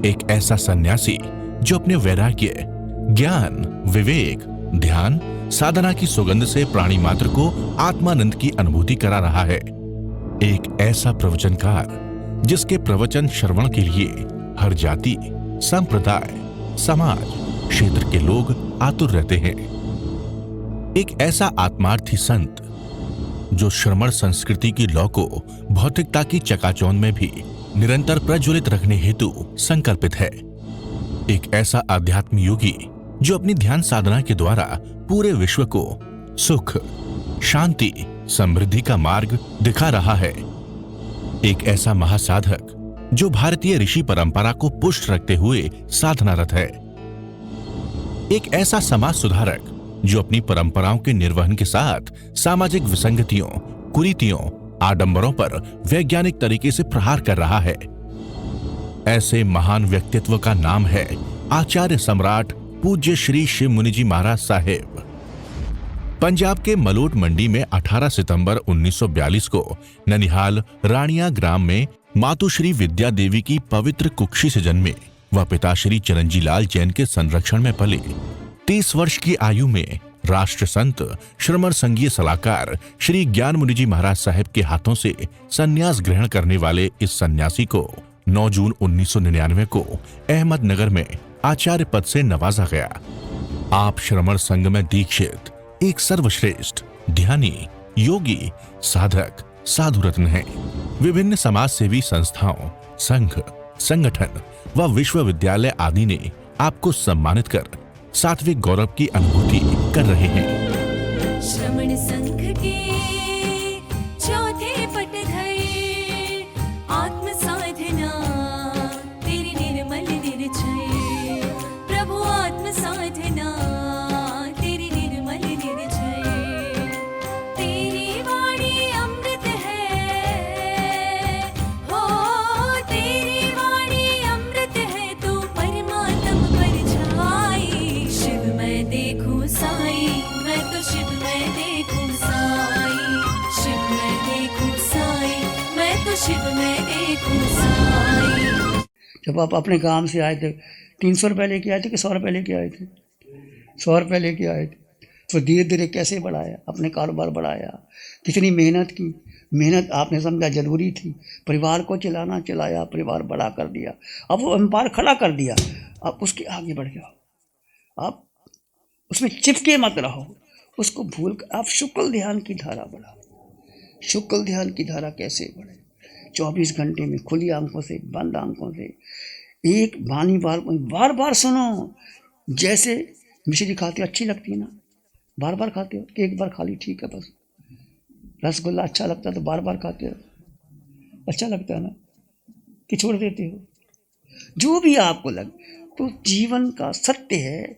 एक ऐसा सन्यासी जो अपने वैराग्य, ज्ञान, विवेक, ध्यान, साधना की सुगंध से प्राणी मात्र को आत्मानंद की अनुभूति करा रहा है। एक ऐसा प्रवचनकार जिसके प्रवचन श्रवण के लिए हर जाति, संप्रदाय, समाज, क्षेत्र के लोग आतुर रहते हैं। एक ऐसा आत्मार्थी संत जो श्रमण संस्कृति की लौ को भौतिकता की चकाचौंध में भी निरंतर प्रज्वलित रखने हेतु संकल्पित है। एक ऐसा आध्यात्म योगी जो अपनी ध्यान साधना के द्वारा पूरे विश्व को सुख, शांति, समृद्धि का मार्ग दिखा रहा है। एक ऐसा महासाधक जो भारतीय ऋषि परंपरा को पुष्ट रखते हुए साधनारत है। एक ऐसा समाज सुधारक जो अपनी परंपराओं के निर्वहन के साथ सामाजिक विसंगतियों, कुरीतियों, आडंबरों पर वैज्ञानिक तरीके से प्रहार कर रहा है। ऐसे महान व्यक्तित्व का नाम है आचार्य सम्राट पूज्य श्री शिव मुनि जी महाराज साहेब। पंजाब के मलोट मंडी में 18 सितंबर 1942 को ननिहाल रानिया ग्राम में मातुश्री विद्या देवी की पवित्र कुक्षी से जन्मे व पिता श्री चिरंजी लाल जैन के संरक्षण में पले। 30 वर्ष की आयु में राष्ट्र संत, श्रमण संघीय सलाहकार श्री ज्ञान मुनि जी महाराज साहेब के हाथों से संन्यास ग्रहण करने वाले इस सन्यासी को 9 जून 1999 को अहमदनगर में आचार्य पद से नवाजा गया। आप श्रमण संघ में दीक्षित एक सर्वश्रेष्ठ ध्यानी, योगी, साधक, साधु रत्न हैं। विभिन्न समाज सेवी संस्थाओं, संघ, संगठन व विश्वविद्यालय आदि ने आपको सम्मानित कर सात्विक गौरव की अनुभूति कर रहे हैं। श्रमण संघ के चौथे पटधर आत्म साधना तेरी निर्मल निर्जय, प्रभु आत्म साधना तेरी निर्मल निर्जय। तेरी वाणी अमृत है, हो तेरी वाणी अमृत है, तू परमात्म परछाई। शिव मैं देखूं साई, मैं तो शिव मैं देखूं साई। शिव मैं देखूं साई, मैं तो शिव मैं देखूं साई। जब आप अपने काम से आए थे 300 रुपये लेके आए थे कि 100 रुपये लेके आए थे? 100 रुपये लेके आए थे। तो धीरे धीरे कैसे बढ़ाया, अपने कारोबार बढ़ाया, कितनी मेहनत की। मेहनत आपने समझा जरूरी थी, परिवार को चलाया, परिवार बड़ा कर दिया। अब वो एम्पायर खड़ा कर दिया, अब उसके आगे बढ़ जाओ। आप उसमें चिपके मत रहो, उसको भूल कर आप शुक्ल ध्यान की धारा बढ़ाओ। शुक्ल ध्यान की धारा कैसे बढ़े? 24 घंटे में खुली आंखों से, बंद आंखों से एक बानी बार बार सुनो। जैसे मिश्री खाते हो, अच्छी लगती है ना, बार बार खाते हो? एक बार खा ली ठीक है बस। रसगुल्ला अच्छा लगता है तो बार बार खाते हो, अच्छा लगता है ना, कि छोड़ देते हो? जो भी आपको लगे। तो जीवन का सत्य है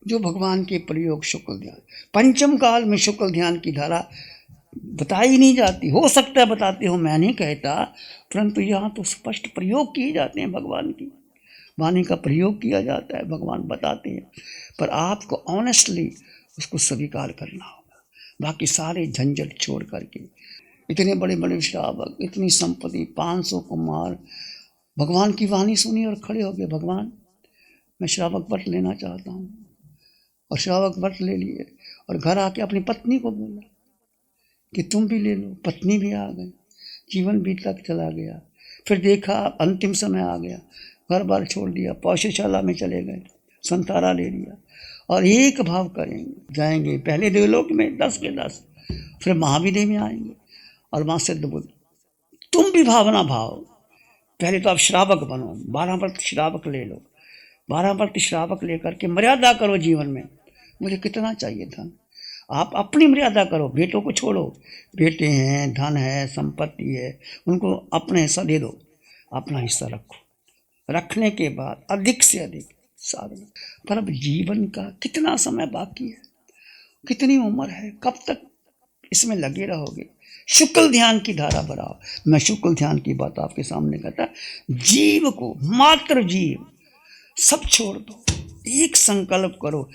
जो भगवान के प्रयोग शुक्ल ध्यान, पंचम काल में शुक्ल ध्यान की धारा बताई नहीं जाती। हो सकता है बताते हो, मैं नहीं कहता, परंतु यहाँ तो स्पष्ट प्रयोग किए जाते हैं। भगवान की वाणी का प्रयोग किया जाता है, भगवान बताते हैं। पर आपको ऑनेस्टली उसको स्वीकार करना होगा। बाकी सारे झंझट छोड़ करके, इतने बड़े बड़े श्रावक, इतनी संपत्ति, 500 कुमार, भगवान की वाणी सुनी और खड़े हो गए, भगवान मैं श्रावक व्रत लेना चाहता हूँ। और श्रावक व्रत ले लिए और घर आके अपनी पत्नी को बोला कि तुम भी ले लो। पत्नी भी आ गई, जीवन बीतता चला गया। फिर देखा अंतिम समय आ गया, घर बार छोड़ दिया, पौष्यशाला में चले गए, संतारा ले लिया और एक भाव करेंगे, जाएंगे पहले देवलोक में 10 के 10, फिर महाविदेह में आएंगे और वहाँ सिद्ध बुद्ध। तुम भी भावना भाव, पहले तो आप श्रावक बनो, 12 व्रत श्रावक ले लो, 12 व्रत श्रावक लेकर के मर्यादा करो जीवन में। मुझे कितना चाहिए धन, आप अपनी मर्यादा करो, बेटों को छोड़ो। बेटे हैं, धन है, संपत्ति है, उनको अपना हिस्सा दे दो, अपना हिस्सा रखो। रखने के बाद अधिक से अधिक साधना। पर अब जीवन का कितना समय बाकी है, कितनी उम्र है, कब तक इसमें लगे रहोगे? शुक्ल ध्यान की धारा बढ़ाओ। मैं शुक्ल ध्यान की बात आपके सामने करता, जीव को, मात्र जीव, सब छोड़ दो, एक संकल्प करो,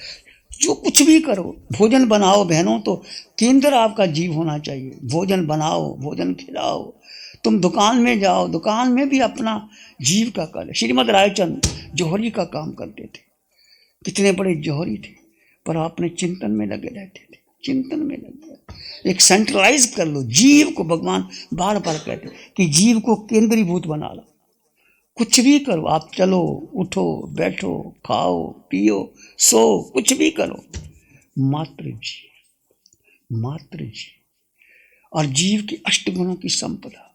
जो कुछ भी करो। भोजन बनाओ बहनों, तो केंद्र आपका जीव होना चाहिए। भोजन बनाओ, भोजन खिलाओ, तुम दुकान में जाओ, दुकान में भी अपना जीविका कर। श्रीमद रायचंद जौहरी का काम करते थे, कितने बड़े जौहरी थे, पर आपने चिंतन में लगे रहते थे, चिंतन में लगे। एक सेंट्रलाइज कर लो जीव को। भगवान बार बार कहते कि जीव को केंद्रीभूत बना लो। कुछ भी करो आप, चलो उठो बैठो खाओ पियो सो, कुछ भी करो, मात्र जीव, मात्र जीव। और जीव की अष्टगुणों की संपदा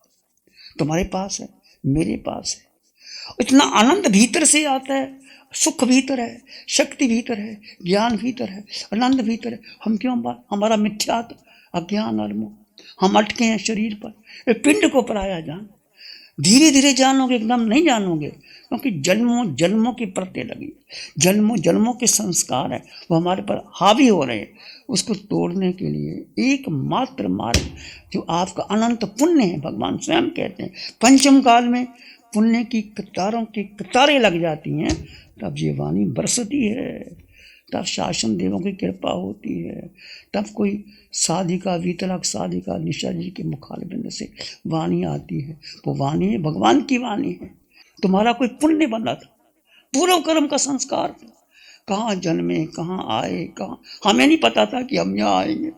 तुम्हारे पास है, मेरे पास है। इतना आनंद भीतर से आता है, सुख भीतर है, शक्ति भीतर है, ज्ञान भीतर है, आनंद भीतर है। हम क्यों हमारा मिथ्यात्व, अज्ञान और मोह, हम अटके हैं शरीर पर। एक पिंड को पराया जान, धीरे धीरे जानोगे, एकदम नहीं जानोगे, क्योंकि जन्मों जन्मों की परतें लगी, जन्मों जन्मों के संस्कार हैं, वो हमारे पर हावी हो रहे हैं। उसको तोड़ने के लिए एकमात्र मार्ग जो आपका अनंत पुण्य है, भगवान स्वयं कहते हैं पंचम काल में पुण्य की कतारों की कतारें लग जाती हैं, तब ये वाणी बरसती है, तब शासन देवों की कृपा होती है, तब कोई साधिका वितरक साधिका निशा जी के मुखारबिंद से वाणी आती है। वो वाणी है भगवान की वाणी है। तुम्हारा कोई पुण्य बना था, पूर्व कर्म का संस्कार था, कहाँ जन्मे कहाँ आए, कहाँ हमें नहीं पता था कि हम यहाँ आएंगे,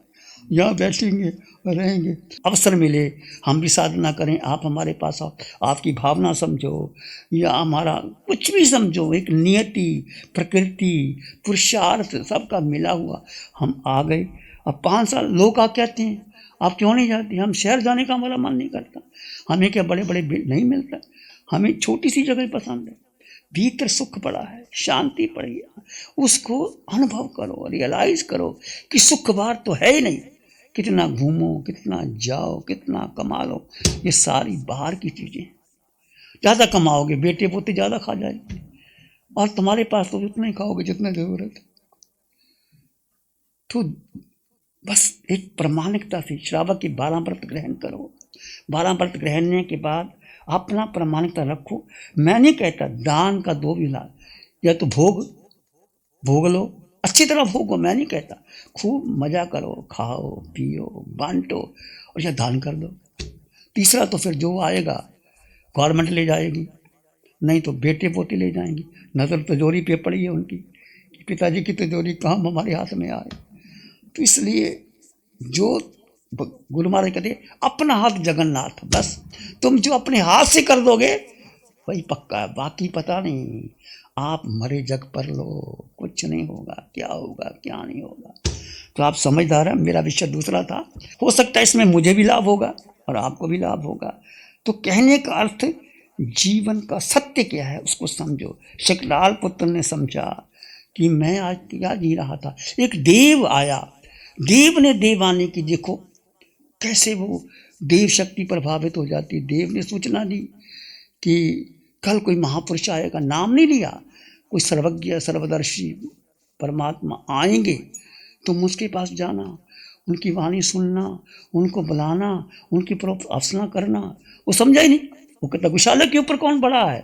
यहाँ बैठेंगे रहेंगे। अवसर मिले हम भी साधना करें, आप हमारे पास आओ, आपकी भावना समझो या हमारा कुछ भी समझो, एक नियति प्रकृति पुरुषार्थ सबका मिला हुआ हम आ गए। अब 5 साल लोग आ कहते हैं आप क्यों नहीं जाते, हम शहर जाने का हमारा मन नहीं करता, हमें क्या बड़े बड़े नहीं मिलता, हमें छोटी सी जगह पसंद है, भीतर सुख पड़ा है, शांति पड़ी है, उसको अनुभव करो, रियलाइज करो कि सुख बार तो है ही नहीं। कितना घूमो, कितना जाओ, कितना कमा लो, ये सारी बाहर की चीज़ें। ज़्यादा कमाओगे बेटे पोते ज़्यादा खा जाएंगे, और तुम्हारे पास तो उतना ही खाओगे जितना ज़रूरत है। तो बस एक प्रामाणिकता से श्रावक की 12 व्रत ग्रहण करो। 12 व्रत ग्रहण के बाद अपना प्रामाणिकता रखो। मैं नहीं कहता दान का 2 विधा, या तो भोग लो, अच्छी तरह भोगो, मैं नहीं कहता, खूब मजा करो, खाओ पियो बांटो, और या दान कर दो। तीसरा तो फिर जो आएगा गवर्नमेंट ले जाएगी, नहीं तो बेटे पोते ले जाएंगी। नजर तिजोरी पे पड़ी है उनकी, पिताजी की तिजोरी कहाँ हमारे हाथ में आए। तो इसलिए जो गुरु महाराज कहते अपना हाथ जगन्नाथ, बस तुम जो अपने हाथ से कर दोगे वही पक्का है, बाकी पता नहीं। आप मरे जग पर लो, कुछ नहीं होगा, क्या होगा क्या नहीं होगा। तो आप समझदार हैं, मेरा विषय दूसरा था, हो सकता है इसमें मुझे भी लाभ होगा और आपको भी लाभ होगा। तो कहने का अर्थ जीवन का सत्य क्या है उसको समझो। शकलाल पुत्र ने समझा कि मैं आज क्या जी रहा था। एक देव आया, देव ने देवानी की, देखो कैसे वो देव शक्ति प्रभावित हो जाती। देव ने सूचना दी कि कल कोई महापुरुष आएगा, नाम नहीं लिया, कोई सर्वज्ञ सर्वदर्शी परमात्मा आएंगे, तुम उसके पास जाना, उनकी वाणी सुनना, उनको बुलाना, उनकी अर्चना करना। वो समझा ही नहीं, वो कहता विशालक के ऊपर कौन बड़ा है,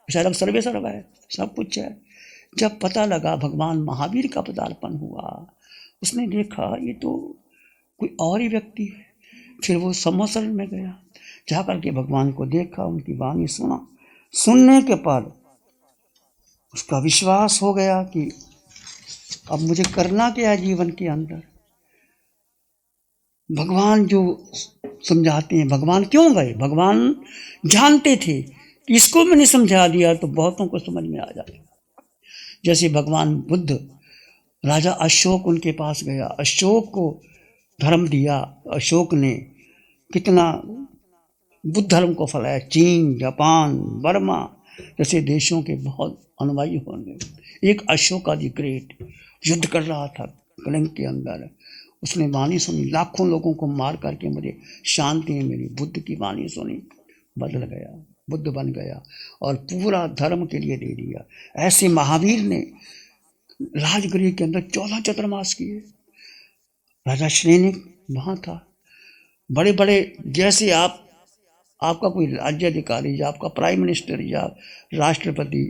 विशालक सर्वे सर्व है, सब कुछ है। जब पता लगा भगवान महावीर का पदार्पण हुआ, उसने देखा ये तो कोई और ही व्यक्ति है। फिर वो समोसर में गया, जा करके भगवान को देखा, उनकी वाणी सुना। सुनने के बाद उसका विश्वास हो गया कि अब मुझे करना क्या है जीवन के अंदर। भगवान जो समझाते हैं, भगवान क्यों गए, भगवान जानते थे कि इसको मैंने समझा दिया तो बहुतों को समझ में आ जाएगा। जैसे भगवान बुद्ध, राजा अशोक उनके पास गया, अशोक को धर्म दिया, अशोक ने कितना बुद्ध धर्म को फैलाया। चीन, जापान, बर्मा जैसे देशों के बहुत अनुयायी होंगे। एक अशोक आदि ग्रेट युद्ध कर रहा था कलिंग के अंदर, उसने वाणी सुनी, लाखों लोगों को मार करके मुझे शांति मिली। बुद्ध की वाणी सुनी, बदल गया, बुद्ध बन गया और पूरा धर्म के लिए दे दिया। ऐसे महावीर ने राजगृह के अंदर 14 चतुर्मास किए। राजा श्रेनिक वहाँ था, बड़े बड़े जैसे आपका कोई राज्य अधिकारी या आपका प्राइम मिनिस्टर या राष्ट्रपति,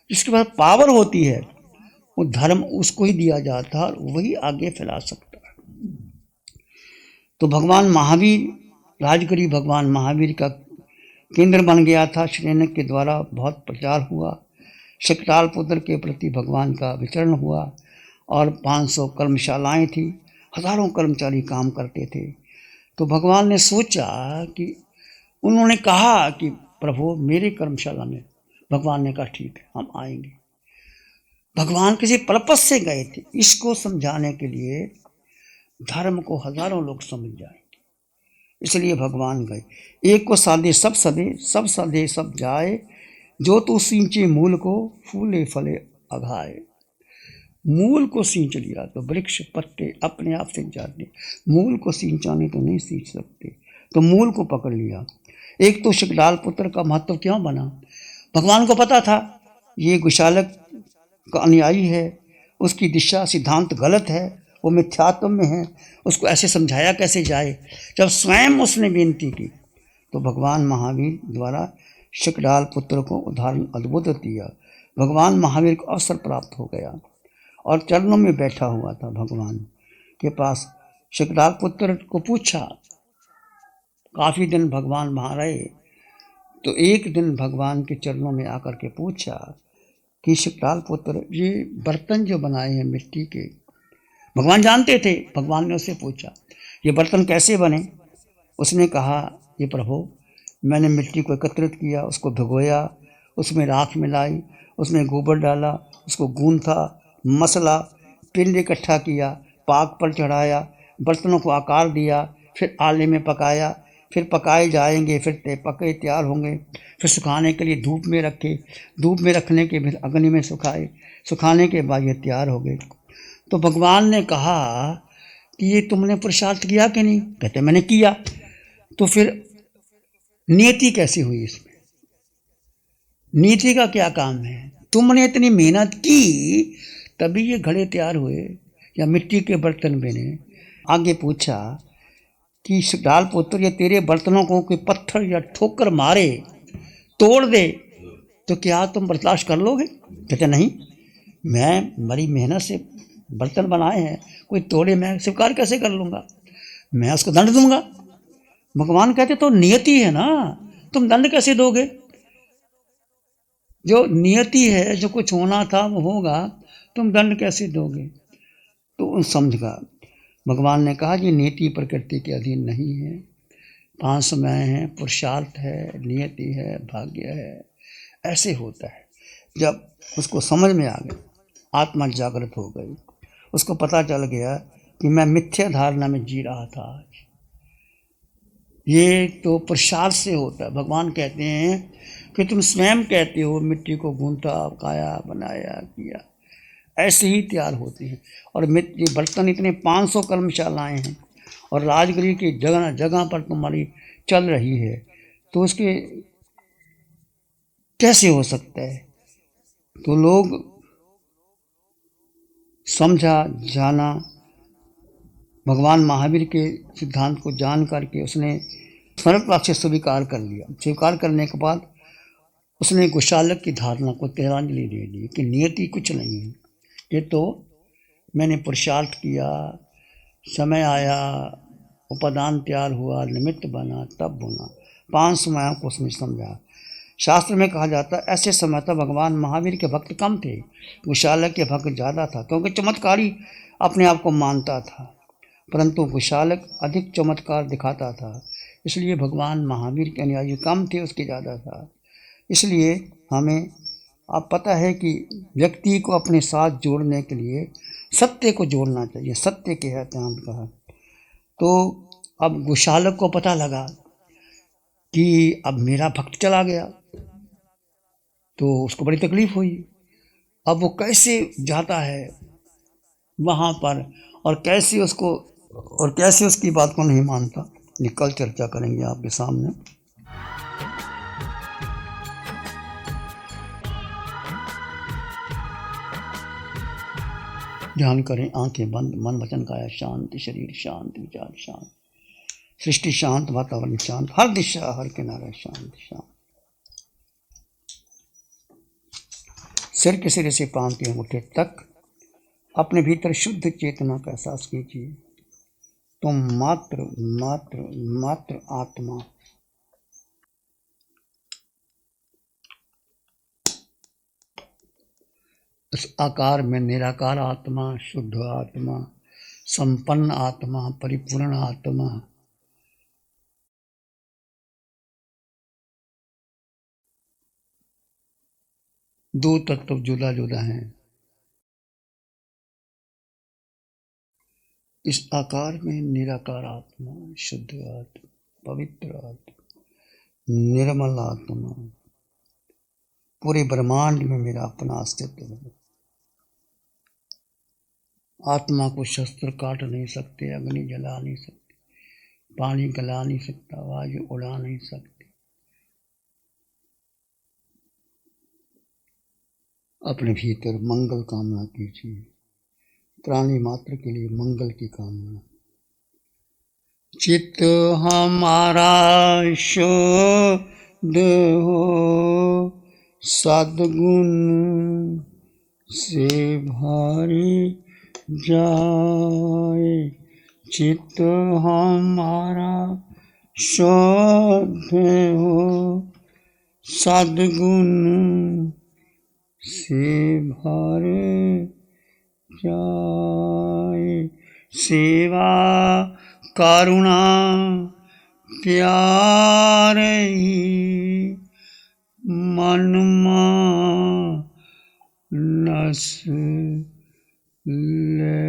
जिसके पास पावर होती है, वो धर्म उसको ही दिया जाता है और वही आगे फैला सकता है। तो भगवान महावीर राजगिरी भगवान महावीर का केंद्र बन गया था। श्रीनक के द्वारा बहुत प्रचार हुआ, शकटाल पुत्र के प्रति भगवान का विचरण हुआ और 500 कर्मशालाएं थी, हजारों कर्मचारी काम करते थे। तो भगवान ने सोचा कि उन्होंने कहा कि प्रभु मेरे कर्मशाला में, भगवान ने कहा ठीक है हम आएंगे। भगवान किसी पर्पस से गए थे, इसको समझाने के लिए धर्म को हजारों लोग समझ जाएंगे, इसलिए भगवान गए। एक को साधे सब सदे, सब सदे सब जाए, जो तू सींचे मूल को फूले फले अघाए। मूल को सींच लिया तो वृक्ष पत्ते अपने आप सींच जाते, मूल को सींचाने तो नहीं सींच सकते, तो मूल को पकड़ लिया। एक तो शकटाल पुत्र का महत्व क्यों बना, भगवान को पता था ये गुशालक का अनुयायी है, उसकी दिशा सिद्धांत गलत है, वो मिथ्यात्व में है, उसको ऐसे समझाया कैसे जाए। जब स्वयं उसने बेनती की तो भगवान महावीर द्वारा शकटाल पुत्र को उदाहरण अद्भुत दिया। भगवान महावीर को अवसर प्राप्त हो गया और चरणों में बैठा हुआ था भगवान के पास। शकटाल पुत्र को पूछा, काफ़ी दिन भगवान वहाँ रहे, तो एक दिन भगवान के चरणों में आकर के पूछा कि शकटाल पुत्र ये बर्तन जो बनाए हैं मिट्टी के, भगवान जानते थे। भगवान ने उससे पूछा ये बर्तन कैसे बने, उसने कहा ये प्रभु मैंने मिट्टी को एकत्रित किया, उसको भिगोया, उसमें राख मिलाई, उसमें गोबर डाला, उसको गूंथा, मसला, पिंड इकट्ठा किया, पाग पर चढ़ाया, बर्तनों को आकार दिया, फिर आले में पकाया, फिर पकाए जाएंगे, फिर पके तैयार होंगे, फिर सुखाने के लिए धूप में रखे, धूप में रखने के फिर अग्नि में सुखाए, सुखाने के बाद ये तैयार हो गए। तो भगवान ने कहा कि ये तुमने पुरुषार्थ किया कि नहीं, कहते मैंने किया। तो फिर नियति कैसी हुई इसमें, नीति का क्या काम है, तुमने इतनी मेहनत की तभी ये घड़े तैयार हुए या मिट्टी के बर्तन बने। आगे पूछा कि शकटाल पुत्र ये तेरे बर्तनों को कोई पत्थर या ठोकर मारे, तोड़ दे, तो क्या तुम बर्दाश्त कर लोगे, कहते नहीं, मैं बड़ी मेहनत से बर्तन बनाए हैं, कोई तोड़े मैं स्वीकार कैसे कर लूँगा, मैं उसको दंड दूंगा। भगवान कहते तो नियति है ना, तुम दंड कैसे दोगे, जो नियति है, जो कुछ होना था वो होगा, तुम दंड कैसे दोगे। तो उन समझ गया। भगवान ने कहा कि नियति प्रकृति के अधीन नहीं है, 5 समय है, पुरुषार्थ है, नियति है, भाग्य है, ऐसे होता है। जब उसको समझ में आ गया, आत्मा जागृत हो गई, उसको पता चल गया कि मैं मिथ्या धारणा में जी रहा था, ये तो पुरुषार्थ से होता है। भगवान कहते हैं कि तुम स्वयं कहते हो मिट्टी को गूंथा, पकाया, बनाया, किया, ऐसे ही तैयार होती है। और ये बर्तन इतने 500 कर्मशालाएं हैं और राजगिरी की जगह जगह पर तुम्हारी चल रही है, तो उसके कैसे हो सकता है। तो लोग समझा जाना, भगवान महावीर के सिद्धांत को जान करके उसने सरलता से स्वीकार कर लिया। स्वीकार करने के बाद उसने गुशालक की धारणा को तिलांजलि दे दी कि नियति कुछ नहीं है, ये तो मैंने पुरुषार्थ किया, समय आया, उपादान तैयार हुआ, निमित्त बना, तब बना। 5 समयों को उसने समझा। शास्त्र में कहा जाता है ऐसे समय तक भगवान महावीर के भक्त कम थे, गुशालक के भक्त ज़्यादा था, क्योंकि चमत्कारी अपने आप को मानता था, परंतु गुशालक अधिक चमत्कार दिखाता था, इसलिए भगवान महावीर के अनुयायी कम थे, उसके ज़्यादा था। इसलिए हमें अब पता है कि व्यक्ति को अपने साथ जोड़ने के लिए सत्य को जोड़ना चाहिए, सत्य के है हम कहा। तो अब गुशालक को पता लगा कि अब मेरा भक्त चला गया, तो उसको बड़ी तकलीफ हुई। अब वो कैसे जाता है वहाँ पर और कैसे उसकी बात को नहीं मानता, ये कल चर्चा करेंगे आपके सामने। ध्यान करें, आंखें बंद, मन वचन काया शांति, शरीर शांत, विचार शांत, सृष्टि शांत, वातावरण शांत, हर दिशा हर किनारा शांत शांत। सिर के सिरे से पांव के अंगूठे तक अपने भीतर शुद्ध चेतना का एहसास कीजिए। तुम मात्र मात्र मात्र आत्मा। इस आकार में निराकार आत्मा, शुद्ध आत्मा, संपन्न आत्मा, परिपूर्ण आत्मा, दो तत्व जुदा जुदा हैं। इस आकार में निराकार आत्मा, शुद्ध आत्मा, पवित्र आत्मा, निर्मल आत्मा, पूरे ब्रह्मांड में मेरा अपना अस्तित्व है। आत्मा को शस्त्र काट नहीं सकते, अग्नि जला नहीं सकते, पानी गला नहीं सकता, वायु उड़ा नहीं सकती। अपने भीतर मंगल कामना कीजिए, प्राणी मात्र के लिए मंगल की कामना। चित्त हमारा शुद्ध हो, सद्गुण से भरी जाए। चित्त हमारा शुद्ध हो, सद्गुण से भर जाए। सेवा करुणा प्यार ही मन मानस लहराए।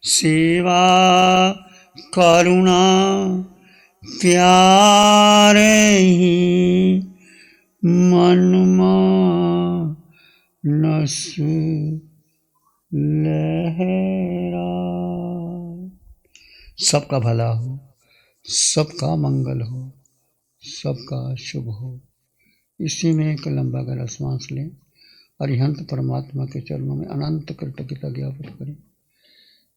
सेवा करुणा प्यार ही मन मानस लहराए। सबका भला हो, सबका मंगल हो, सबका शुभ हो। इसी में एक लंबा गहरा सांस लें। अरिहंत परमात्मा के चरणों में अनंत कृतज्ञता ज्ञापित करें।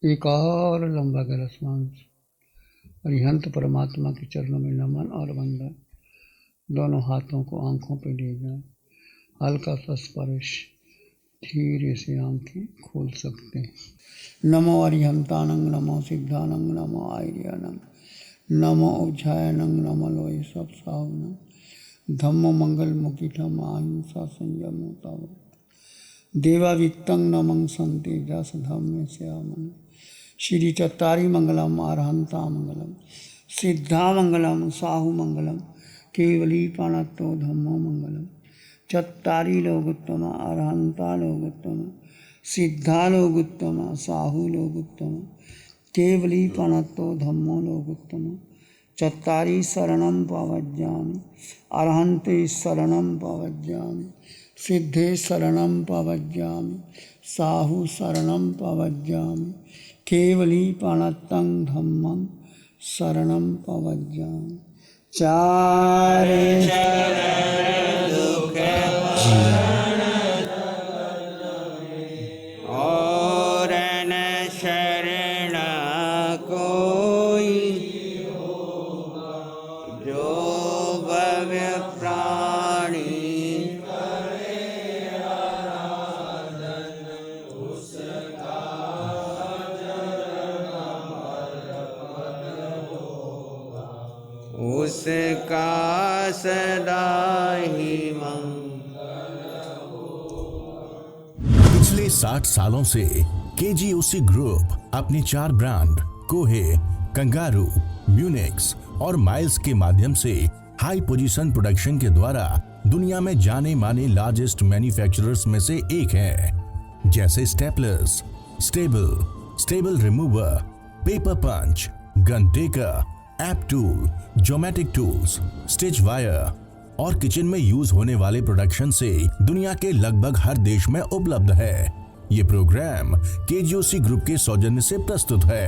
एक और लंबा गहरा सांस। अरिहंत परमात्मा के चरणों में नमन और वंदन। दोनों हाथों को आंखों पर ले जाएं। हल्का सा स्पर्श, धीरे से आंखें खोल सकते हैं। नमो अरिहंतानंग, नमो सिद्धानंग, नमो आर्यानंग, नमो उज्जायनंग, नमो लोय सब सावनंग, धम्मो मंगल मुखिठम अहिंसा संयम तावत, देवावित्तं नमं संते जस धम्मे श्यामं। श्री चत्तारी मंगलम, अरहंता मंगलम, सिद्धा मंगलम, साहु मंगलम, केवली पाणत्तो धम्मो मंगलम। चत्तारी लोगोत्तम, अरहंता लोगोत्तम, सिद्धा लोगोत्तम, साहु लोगोत्तम, केवली पाणत्तो धम्मो लोगोत्तम। चत्तारी शरणं पवज्जामि, अरहन्ते शरणं पवज्जामि, सिद्धे शरणं पवज्जामि, साहु शरणं पवज्जामि, केवली पाणत्तं धम्मं शरणं पवज्जामि। चारे शरण दुख और न शरण कोई, जो भव्य प्राणी उसका सदा ही मंगल हो। पिछले 60 सालों से केजीओसी ग्रुप अपने 4 ब्रांड कोहे, कंगारू, म्यूनिक्स और माइल्स के माध्यम से हाई पोजीशन प्रोडक्शन के द्वारा दुनिया में जाने माने लार्जेस्ट मैन्युफैक्चरर्स में से एक है। जैसे staplers, staple remover, paper punch, gun tacker, app tool, geometric tools, stitch wire और किचन में यूज होने वाले प्रोडक्शन से दुनिया के लगभग हर देश में उपलब्ध है। ये प्रोग्राम केजीओसी ग्रुप के सौजन्य से प्रस्तुत है।